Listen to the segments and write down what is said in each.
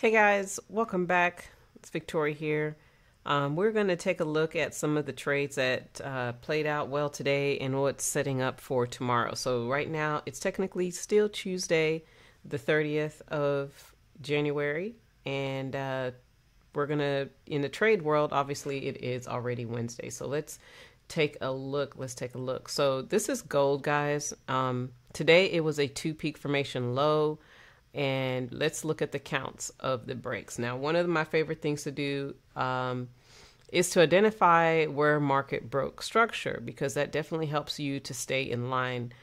Hey guys, welcome back. It's Victoria here. We're going to take a look at some of the trades that played out well today and what's setting up for tomorrow. So right now it's technically still Tuesday, the 30th of January, and we're going to, in the trade world, obviously it is already Wednesday. So let's take a look. So this is gold, guys. Today it was a two peak formation low. And let's look at the counts of the breaks. Now, one of my favorite things to do is to identify where market broke structure, because that definitely helps you to stay in line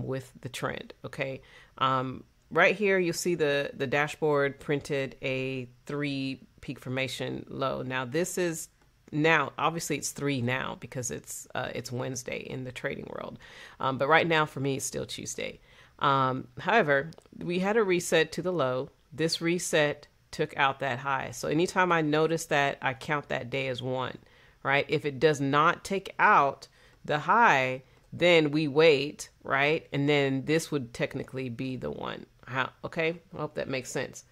with the trend. Okay. Right here, you'll see the dashboard printed a 3 peak formation low. Now, this is obviously it's 3 now because it's Wednesday in the trading world. But right now for me, it's still Tuesday. However, we had a reset to the low. This reset took out that high. So anytime I notice that, I count that day as 1, right? If it does not take out the high, then we wait, right? And then this would technically be the 1. Okay, I hope that makes sense.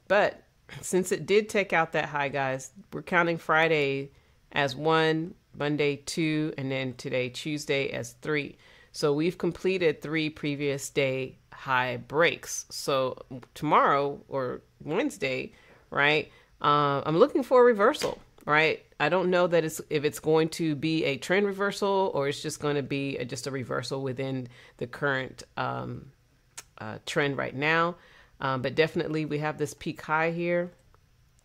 But since it did take out that high, guys, we're counting Friday as 1, Monday 2, and then today, Tuesday, as 3. So we've completed 3 previous day high breaks. So tomorrow or Wednesday, right? I'm looking for a reversal, right? I don't know that if it's going to be a trend reversal or it's just going to be just a reversal within the current trend right now. But definitely we have this peak high here,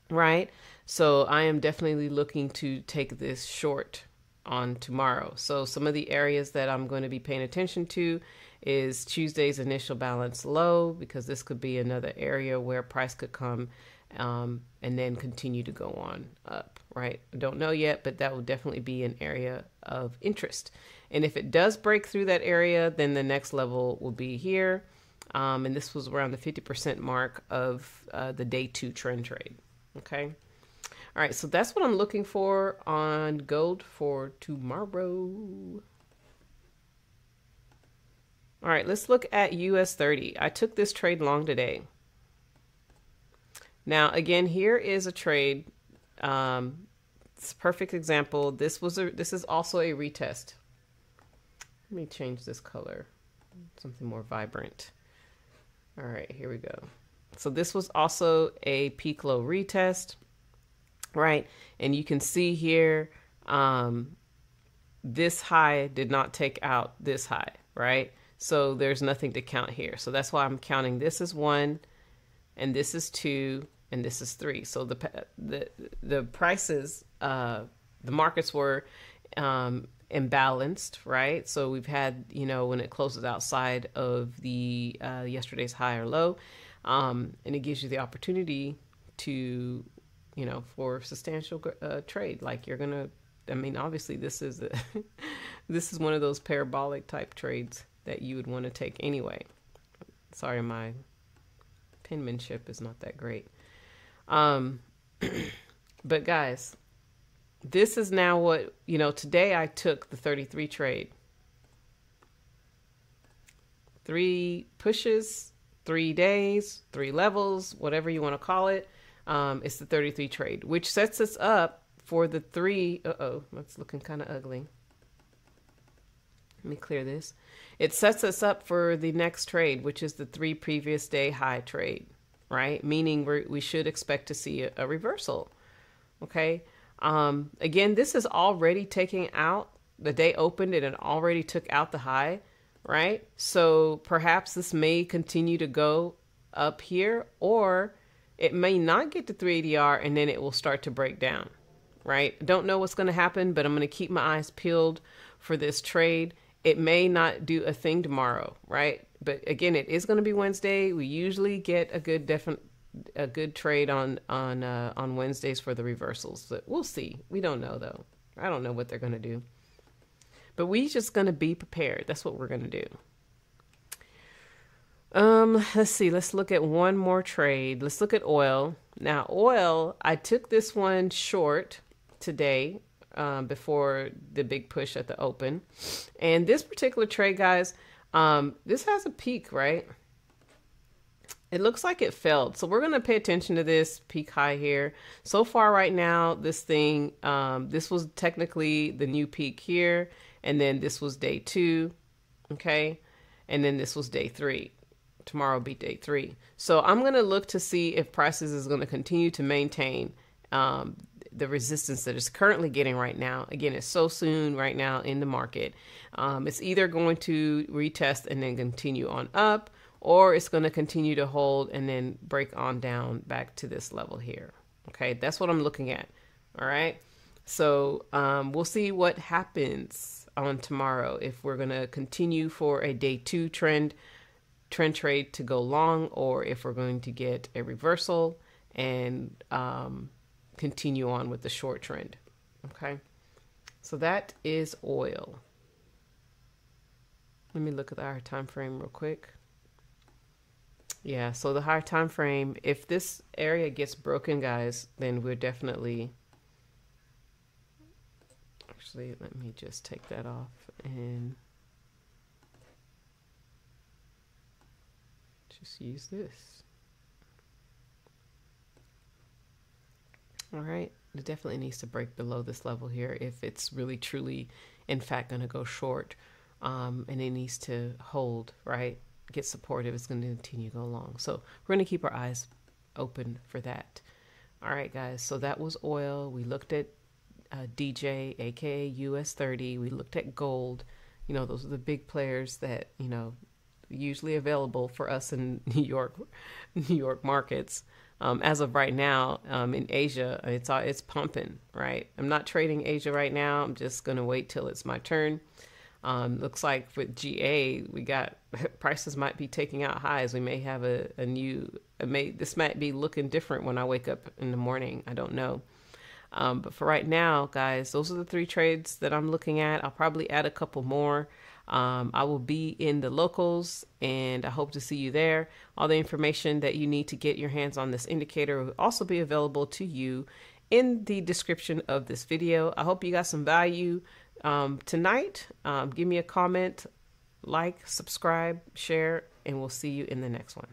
right? So I am definitely looking to take this short on tomorrow. So some of the areas that I'm going to be paying attention to is Tuesday's initial balance low, because this could be another area where price could come and then continue to go on up, right? I don't know yet, but that will definitely be an area of interest. And if it does break through that area, then the next level will be here. And this was around the 50% mark of the day 2 trend trade. Okay. All right, so that's what I'm looking for on gold for tomorrow. All right, let's look at US 30. I took this trade long today. Now, again, here is a trade. It's a perfect example. This is also a retest. Let me change this color, something more vibrant. All right, here we go. So this was also a peak low retest. Right. And you can see here, this high did not take out this high. Right. So there's nothing to count here. So that's why I'm counting this as 1 and this is 2 and this is 3. So the prices, the markets were imbalanced. Right. So we've had, when it closes outside of the yesterday's high or low, and it gives you the opportunity to for substantial trade. Like you're gonna, obviously this is this is one of those parabolic type trades that you would want to take anyway. Sorry, my penmanship is not that great. But guys, this is now what, today I took the 33 trade. 3 pushes, 3 days, 3 levels, whatever you want to call it. It's the 33 trade, which sets us up for the 3. That's looking kind of ugly. Let me clear this. It sets us up for the next trade, which is the 3 previous day high trade, right? Meaning we should expect to see a reversal. Okay. Again, this is already taking out the day opened and it already took out the high, right? So perhaps this may continue to go up here, or it may not get to 3 ADR and then it will start to break down, right? Don't know what's going to happen, but I'm going to keep my eyes peeled for this trade. It may not do a thing tomorrow, right? But again, it is going to be Wednesday. We usually get a good trade on Wednesdays for the reversals. But we'll see. We don't know though. I don't know what they're going to do. But we just going to be prepared. That's what we're going to do. Let's see. Let's look at one more trade. Let's look at oil. Now, oil, I took this one short today, before the big push at the open. And this particular trade, guys, this has a peak, right? It looks like it failed. So we're going to pay attention to this peak high here. So far right now, this thing, this was technically the new peak here. And then this was day 2. Okay. And then this was day 3. Tomorrow will be day 3. So I'm going to look to see if prices is going to continue to maintain the resistance that it's currently getting right now. Again, it's so soon right now in the market. It's either going to retest and then continue on up, or it's going to continue to hold and then break on down back to this level here. Okay, that's what I'm looking at. All right, so we'll see what happens on tomorrow, if we're going to continue for a day 2 trend trade to go long, or if we're going to get a reversal and continue on with the short trend. Okay, so that is oil. Let me look at the higher time frame real quick. Yeah, so the higher time frame, if this area gets broken, guys, then we're definitely, actually, let me just take that off and just use this. All right, it definitely needs to break below this level here if it's really truly in fact going to go short, and it needs to hold, right, get supportive. It's going to continue to go long, so we're going to keep our eyes open for that. All right, guys, so that was oil. We looked at DJ, aka US 30. We looked at gold. You know, those are the big players that, you know, usually available for us in New York markets. As of right now, in Asia, it's pumping, right? I'm not trading Asia right now. I'm just going to wait till it's my turn. Looks like with GA, we got prices might be taking out highs. We may have a new, this might be looking different when I wake up in the morning. I don't know. But for right now, guys, those are the 3 trades that I'm looking at. I'll probably add a couple more. I will be in the locals, and I hope to see you there. All the information that you need to get your hands on this indicator will also be available to you in the description of this video. I hope you got some value tonight. Give me a comment, like, subscribe, share, and we'll see you in the next one.